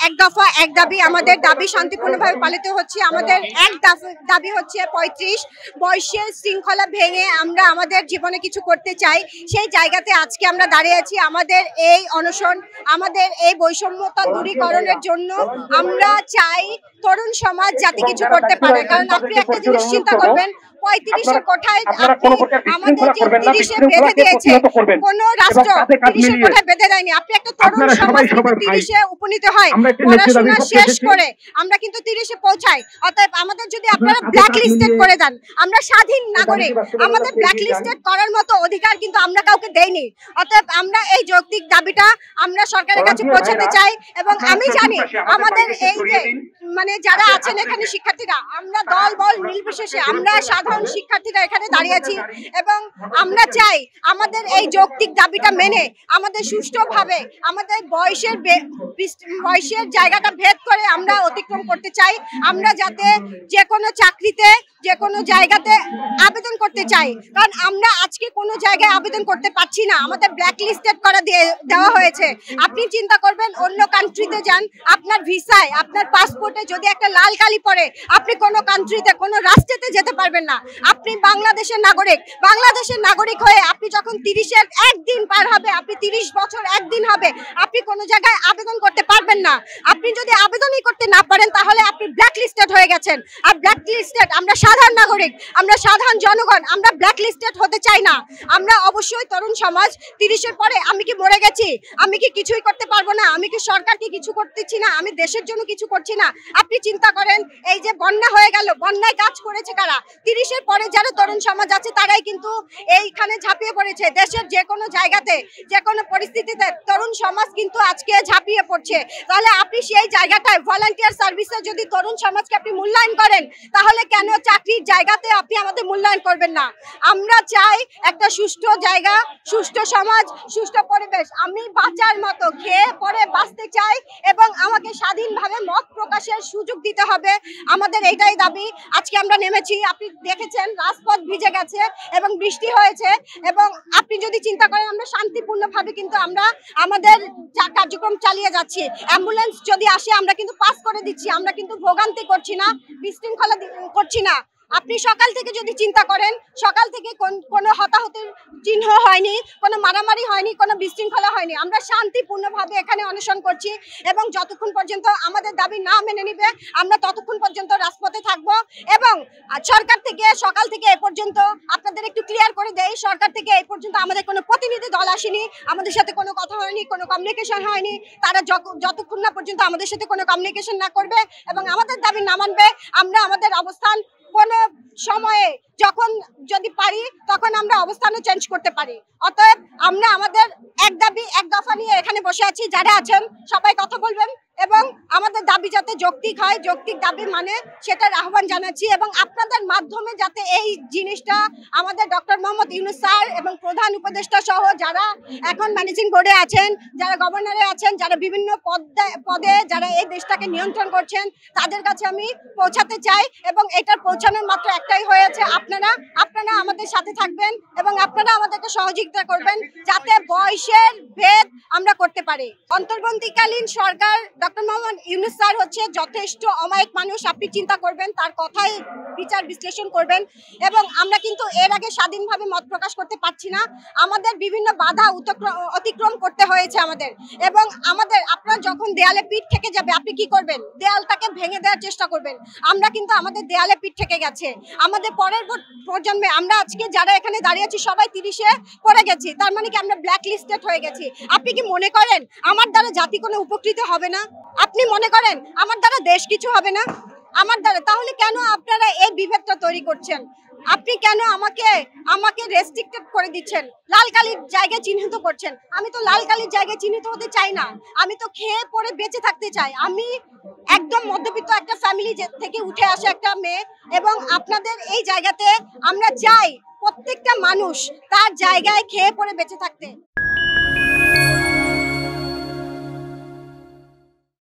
এক দফা এক দাবি, আমাদের দাবি শান্তিপূর্ণভাবে পালিত হচ্ছে। আমাদের এক দাবি হচ্ছে 35 বয়সের শৃঙ্খলা ভেঙে আমরা আমাদের জীবনে কিছু করতে চাই। সেই জায়গাতে আজকে আমরা দাঁড়িয়ে আছি। আমাদের এই অনশন, আমাদের এই বৈষম্যতা দূরীকরণের জন্য আমরা চাই তরুণ সমাজ যাতে কিছু করতে পারে। কারণ আপনি একটা জিনিস চিন্তা করবেন, 35-এর কোঠায় আমাদের যে 30-এ বেঁধে দিয়েছে, কোন রাষ্ট্র 30-এর কোঠায় বেঁধে দেয়নি। আপনি একটা তরুণ সমাজ 30-এ উপনীত হয়, পড়াশোনা শেষ করে আমরা কিন্তু 30-এ পৌঁছাই। অতএব আমাদের যদি আপনারা ব্ল্যাক লিস্টেড করে দেন, আমরা স্বাধীন নাগরিক, আমাদের ব্ল্যাক লিস্টেড করার মতো অধিকার কিন্তু আমরা কাউকে দেইনি। অতএব আমরা এই যৌক্তিক দাবিটা আমরা সরকারের কাছে পৌঁছাতে চাই। এবং আমি জানি আমাদের এই যে যারা আছেন এখানে শিক্ষার্থীরা, আমরা দল বল নির্বিশেষে আমরা সাধারণ শিক্ষার্থীরা এখানে দাঁড়িয়ে আছি এবং আমরা চাই আমাদের এই যৌক্তিক দাবিটা মেনে আমাদের সুষ্ঠুভাবে আমাদের বয়সের জায়গাটা ভেদ করে আমরা অতিক্রম করতে চাই। আমরা যাতে যে কোনো চাকরিতে, যে কোনো জায়গাতে আবেদন করতে চাই, কারণ আমরা আজকে কোনো জায়গায় আবেদন করতে পারছি না, আমাদের ব্ল্যাক লিস্টেড করা দেওয়া হয়েছে। আপনি চিন্তা করবেন, অন্য কান্ট্রিতে যান, আপনার ভিসায়, আপনার পাসপোর্টে যদি একটা লাল কালি পড়ে, আপনি কোনো কান্ট্রিতে, কোনো রাষ্ট্রেতে যেতে পারবেন না। আপনি বাংলাদেশের নাগরিক, বাংলাদেশের নাগরিক হয়ে আপনি যখন 30-এর একদিন পার হবে, আপনি 30 বছর একদিন হবে, আপনি কোনো জায়গায় আবেদন করতে পারবেন না। আপনি যদি আবেদনই করতে না পারেন তাহলে আপনি ব্ল্যাক লিস্টেড হয়ে গেছেন। আর ব্ল্যাক লিস্টেড, আমরা সাধারণ নাগরিক, আমরা সাধারণ জনগণ, আমরা ব্ল্যাক লিস্টেড হতে চাই না। আমরা অবশ্যই তরুণ সমাজ 30-এর পরে আমি কি মরে গেছি, আমি কি কিছুই করতে পারবো না, আমি কি সরকারকে কিছু করতেছি না, আমি দেশের জন্য কিছু করছি না। আপনি চিন্তা করেন, এই যে বন্যা হয়ে গেল, বন্যায় কাজ করেছে কারা? 30-এর পরে যারা তরুণ সমাজ আছে তারাই কিন্তু এইখানে ঝাঁপিয়ে পড়েছে। দেশের যে কোনো জায়গাতে, যে কোনো পরিস্থিতিতে তরুণ সমাজ কিন্তু আজকে ঝাঁপিয়ে পড়ছে। তাহলে আপনি সেই জায়গাটায় ভলান্টিয়ার সার্ভিসে যদি তরুণ সমাজকে আপনি মূল্যায়ন করেন, তাহলে কেন চাকরির জায়গাতে আপনি আমাদের মূল্যায়ন করবেন না? আমরা চাই একটা সুষ্ঠু জায়গা, সুষ্ঠু সমাজ, সুষ্ঠু পরিবেশ। আমি বাঁচার মতো খেয়ে পরে বাঁচতে চাই এবং আমাকে স্বাধীনভাবে মত প্রকাশের সুযোগ দিতে হবে। আমাদের এইটাই দাবি। আজকে আমরা নেমেছি, আপনি দেখেছেন রাজপথ ভিজে গেছে এবং বৃষ্টি হয়েছে। এবং আপনি যদি চিন্তা করেন, আমরা শান্তিপূর্ণভাবে কিন্তু আমরা আমাদের কার্যক্রম চালিয়ে যাচ্ছি। অ্যাম্বুলেন্স যদি আসে আমরা কিন্তু পাস করে দিচ্ছি, আমরা কিন্তু ভোগান্তি করছি না, বিশৃঙ্খলা করছি না। আপনি সকাল থেকে যদি চিন্তা করেন, সকাল থেকে কোনো হতাহতের চিহ্ন হয়নি, কোনো মারামারি হয়নি, কোনো বিশৃঙ্খলা হয়নি। আমরা শান্তিপূর্ণভাবে এখানে অনশন করছি এবং যতক্ষণ পর্যন্ত আমাদের দাবি না মেনে নিবে আমরা ততক্ষণ পর্যন্ত রাজপথে থাকবো। এবং সরকার থেকে সকাল থেকে এ পর্যন্ত আপনাদের একটু ক্লিয়ার করে দেই, সরকার থেকে এই পর্যন্ত আমাদের কোনো প্রতিনিধি দল আসেনি, আমাদের সাথে কোনো কথা হয়নি, কোনো কমিউনিকেশন হয়নি। তারা যতক্ষণ না পর্যন্ত আমাদের সাথে কোনো কমিউনিকেশন না করবে এবং আমাদের দাবি না মানবে, আমরা আমাদের অবস্থান কোনো সময়ে যখন যদি পারি তখন আমরা অবস্থানও চেঞ্জ করতে পারি। অতএব আমরা আমাদের এক দাবি এক দফা নিয়ে এখানে বসে আছি। যারা আছেন সবাই কথা বলবেন এবং আমাদের দাবি যাতে যৌক্তিক হয়, যৌক্তিক দাবি মানে সেটার আহ্বান জানাচ্ছি। এবং আপনাদের মাধ্যমে যাতে এই জিনিসটা আমাদের ডক্টর মোহাম্মদ ইউনূস স্যার এবং প্রধান উপদেষ্টা সহ যারা এখন ম্যানেজিং বোর্ডে আছেন, যারা গভর্নরে আছেন, যারা বিভিন্ন পদে যারা এই দেশটাকে নিয়ন্ত্রণ করছেন, তাদের কাছে আমি পৌঁছাতে চাই। এবং এটার পৌঁছানোর মাত্র একটাই হয়েছে, আপনারা আমাদের সাথে থাকবেন এবং আপনারা আমাদেরকে সহযোগিতা করবেন যাতে বয়সের ভেদ আমরা করতে পারি। অন্তর্বর্তীকালীন সরকার ডক্টর মোহাম্মদ ইউনূস স্যার হচ্ছে যথেষ্ট অমায়িক মানুষ। আপনি চিন্তা করবেন, তার কথাই বিচার বিশ্লেষণ করবেন। এবং আমরা কিন্তু এর আগে স্বাধীনভাবে মত প্রকাশ করতে পারছি না, আমাদের বিভিন্ন বাধা অতিক্রম করতে হয়েছে আমাদের। এবং আপনার যখন দেয়ালে পিঠ থেকে যাবে আপনি কি করবেন? দেয়ালটাকে ভেঙে দেওয়ার চেষ্টা করবেন। আমরা কিন্তু আমাদের দেয়ালে পিঠ থেকে গেছে, আমাদের পরের প্রজন্মে আমরা আজকে যারা এখানে দাঁড়িয়ে আছি সবাই 30-এ পড়ে গেছি, তার মানে কি আমরা ব্ল্যাক লিস্টেড হয়ে গেছি? আপনি কি মনে করেন আমার দ্বারা জাতি কোনো উপকৃত হবে না? আপনি মনে করেন আমার দ্বারা দেশ কিছু হবে না আমার দ্বারা? তাহলে কেন আপনারা এই বিভেদটা তৈরি করছেন? আপনি কেন আমাকে রেস্ট্রিক্টেড করে দিচ্ছেন, লাল কালির জায়গায় চিহ্নিত করছেন? আমি তো লাল কালির জায়গায় চিহ্নিত হতে চাই না, আমি তো খেয়ে পরে বেঁচে থাকতে চাই। আমি একদম মধ্যবিত্ত একটা ফ্যামিলি থেকে উঠে আসা একটা মেয়ে। এবং আপনাদের এই জায়গাতে আমরা চাই প্রত্যেকটা মানুষ তার জায়গায় খেয়ে পরে বেঁচে থাকতে।